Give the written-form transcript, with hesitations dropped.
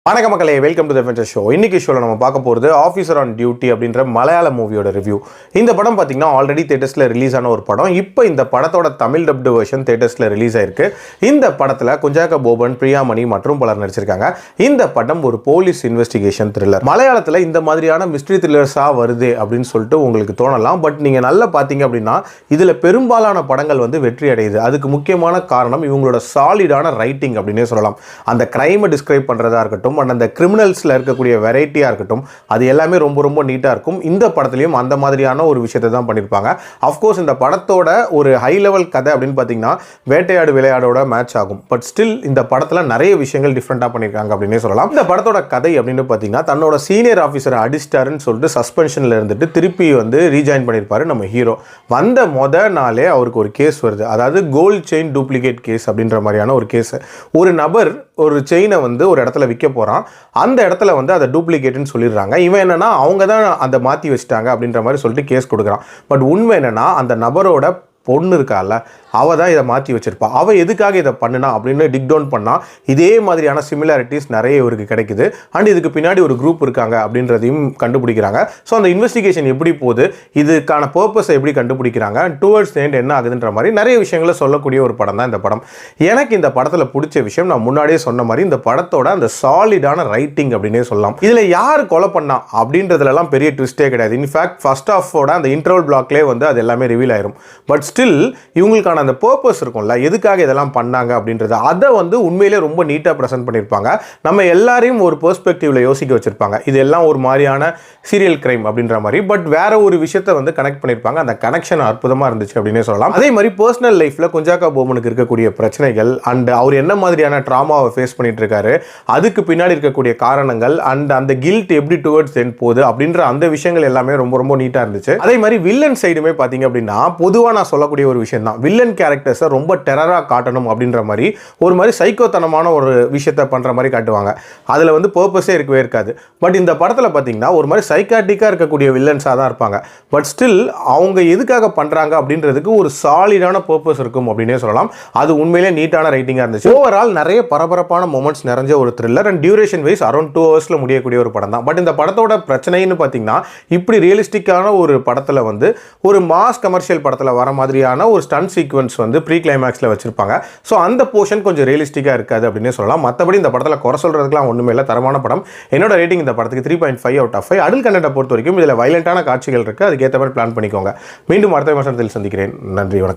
வணக்க மக்களே, welcome to the adventure show. இன்னைக்கு ஷோல நம்ம பார்க்க போகிறது ஆஃபீஸர் ஆன் டியூட்டி அப்படின்ற மலையாள மூவியோட ரிவ்யூ. இந்த படம் பார்த்தீங்கன்னா ஆல்ரெடி தேட்டர்ஸில் ரிலீஸ் ஆன ஒரு படம். இப்போ இந்த படத்தோட தமிழ் டப்டு வெர்ஷன் தேட்டர்ஸில் ரிலீஸ் ஆயிருக்கு. இந்த படத்தில் குஞ்சாக்க போபன், பிரியாமணி மற்றும் பலர் நடிச்சிருக்காங்க. இந்த படம் ஒரு போலீஸ் இன்வெஸ்டிகேஷன் த்ரில்லர். மலையாளத்தில் இந்த மாதிரியான மிஸ்ட்ரி த்ரில்லர்ஸாக வருது அப்படின்னு சொல்லிட்டு உங்களுக்கு தோணலாம். பட் நீங்கள் நல்லா பார்த்தீங்க அப்படின்னா இதில் பெரும்பாலான படங்கள் வெற்றி அடையுது. அதுக்கு முக்கியமான காரணம் இவங்களோட சாலிடான ரைட்டிங் அப்படின்னே சொல்லலாம். அந்த கிரைமை டிஸ்கிரைப் பண்ணுறதா இருக்கட்டும், அந்த கிரிமினல்ஸில் இருக்கக்கூடிய வெரைட்டியாக இருக்கட்டும், அது எல்லாமே ரொம்ப ரொம்ப நீட்டாக இருக்கும். இந்த படத்துலையும் அந்த மாதிரியான ஒரு விஷயத்தை தான் பண்ணியிருப்பாங்க. அஃப்கோர்ஸ் இந்த படத்தோட ஒரு ஹை லெவல் கதை அப்படின்னு பார்த்தீங்கன்னா வேட்டையாடு விளையாடோட மேட்ச் ஆகும். பட் ஸ்டில் இந்த படத்தில் நிறைய விஷயங்கள் டிஃப்ரெண்ட்டாக பண்ணியிருக்காங்க அப்படின்னே சொல்லலாம். இந்த படத்தோட கதை அப்படின்னு பார்த்தீங்கன்னா தன்னோட சீனியர் ஆஃபீஸரை அடிஸ்டாருன்னு சொல்லிட்டு சஸ்பென்ஷனில் இருந்துட்டு திருப்பி ரீஜாயின் பண்ணியிருப்பாரு நம்ம ஹீரோ. வந்த நாளே அவருக்கு ஒரு கேஸ் வருது. அதாவது கோல்ட் செயின் டூப்ளிகேட் கேஸ் அப்படின்ற மாதிரியான ஒரு கேஸ். ஒரு நபர் ஒரு செயினை ஒரு இடத்துல விற்க போகிறான். அந்த இடத்துல அதை டூப்ளிகேட்னு சொல்லிடுறாங்க. இவன் என்னன்னா அவங்க தான் அதை மாற்றி வச்சுட்டாங்க அப்படின்ற மாதிரி சொல்லிட்டு கேஸ் கொடுக்குறான். பட் உண்மை என்னன்னா அந்த நபரோட பொண்ணு இருக்கால, அவள் தான் இதை மாற்றி வச்சிருப்பா. அவள் எதுக்காக இதை பண்ணினா அப்படின்னு டிக் டவுன் பண்ணால் இதே மாதிரியான சிமிலாரிட்டிஸ் நிறைய இவருக்கு கிடைக்குது. அண்ட் இதுக்கு பின்னாடி ஒரு குரூப் இருக்காங்க அப்படின்றதையும் கண்டுபிடிக்கிறாங்க. ஸோ அந்த இன்வெஸ்டிகேஷன் எப்படி போகுது, இதுக்கான பர்பஸை எப்படி கண்டுபிடிக்கிறாங்க, டுவர்ட்ஸ் எண்ட் என்ன ஆகுதுன்ற மாதிரி நிறைய விஷயங்களை சொல்லக்கூடிய ஒரு படம் தான் இந்த படம். எனக்கு இந்த படத்தில் பிடிச்ச விஷயம், நான் முன்னாடியே சொன்ன மாதிரி இந்த படத்தோட அந்த சாலிடான ரைட்டிங் அப்படின்னே சொல்லலாம். இதில் யார் கொலை பண்ணா அப்படின்றதுலாம் பெரிய ட்விஸ்டே கிடையாது. இன்ஃபேக்ட் ஃபர்ஸ்ட் ஹாஃபோட அந்த இன்டர்வல் பிளாக்லேயே அது எல்லாமே ரிவீல் ஆயிரும். பட் ஸ்டில் இவங்களுக்கான அந்த பர்பஸ் இருக்கும்ல, எதுக்காக இதெல்லாம் பண்ணாங்க அப்படின்றது அதை உண்மையிலே ரொம்ப நீட்டாக ப்ரெசென்ட் பண்ணியிருப்பாங்க. நம்ம எல்லாரையும் ஒரு பெர்ஸ்பெக்டிவ்ல யோசிக்க வச்சிருப்பாங்க. இது எல்லாம் ஒரு மாதிரியான சீரியல் கிரைம் அப்படின்ற மாதிரி. பட் வேற ஒரு விஷயத்தை கனெக்ட் பண்ணியிருப்பாங்க. அந்த கனெக்ஷன் அற்புதமாக இருந்துச்சு அப்படின்னே சொல்லலாம். அதே மாதிரி பர்சனல் லைஃப்ல குஞ்சாக்கா போமனுக்கு இருக்கக்கூடிய பிரச்சனைகள் அண்ட் அவர் என்ன மாதிரியான ட்ராமாவை ஃபேஸ் பண்ணிட்டு இருக்காரு, அதுக்கு பின்னாடி இருக்கக்கூடிய காரணங்கள் அண்ட் அந்த கில்ட் எப்படி டுவர்ட்ஸ் எண்ட் போகுது அப்படின்ற அந்த விஷயங்கள் எல்லாமே ரொம்ப ரொம்ப நீட்டாக இருந்துச்சு. அதே மாதிரி வில்லன் சைடுமே பார்த்தீங்க அப்படின்னா பொதுவாக நான் சொல்லக்கூடிய ஒரு விஷயம் தான், வில்லன் கேரக்டர்ஸை ரொம்ப டெரரா காட்டணும் அப்படின்ற மாதிரி ஒரு மாதிரி சைக்கோத்தனமான ஒரு விஷயத்தை பண்ற மாதிரி காட்டுவாங்க. அதுல பர்பஸே இருக்கவே இருக்காது. பட் இந்த படத்துல பாத்தீங்கன்னா ஒரு மாதிரி சைக்காட்டிக்கா இருக்கக்கூடிய வில்லன்ஸா தான் இருப்பாங்க. பட் ஸ்டில் அவங்க எதுக்காக பண்றாங்க அப்படின்றதுக்கு ஒரு சாலிடான பர்பஸ் இருக்கும் அப்படின்னே சொல்லலாம். அது உண்மையிலே நீட்டான ரைட்டிங்கா இருந்துச்சு. ஓவரால் நிறைய பரபரப்பான மொமெண்ட்ஸ் நிறைஞ்ச ஒரு thriller and duration wise around 2 ஹவர்ஸ்ல முடியக்கூடிய ஒரு படம் தான். பட் இந்த படத்தோட பிரச்சனைன்னு பாத்தீங்கன்னா இப்படி ரியலிஸ்டிக்கான ஒரு படத்துல ஒரு மாஸ் கமர்ஷியல் படத்துல வர மாதிரியான ஒரு ஸ்டன் சீக்வன்ஸ் ப்ரீ கிளைமேக்ஸ்ல வச்சிருப்பாங்க. ஸோ அந்த போர்ஷன் கொஞ்சம் ரியலிஸ்டிக்காக இருக்காது அப்படின்னே சொல்லலாம். மற்றபடி இந்த படத்தில் குறை சொல்றதுக்குலாம் ஒன்றுமே இல்லை, தரமான படம். என்னோட ரேட்டிங் இந்த படத்துக்கு 3.5 out of 5. அடல்ட் கண்டென்ட்டை பொறுத்த வரைக்கும் இதில் வயலண்டான காட்சிகள் இருக்குது, அதுக்கேற்ற மாதிரி பிளான் பண்ணிக்கோங்க. மீண்டும் அடுத்த விமர்சனத்தில் சந்திக்கிறேன். நன்றி, வணக்கம்.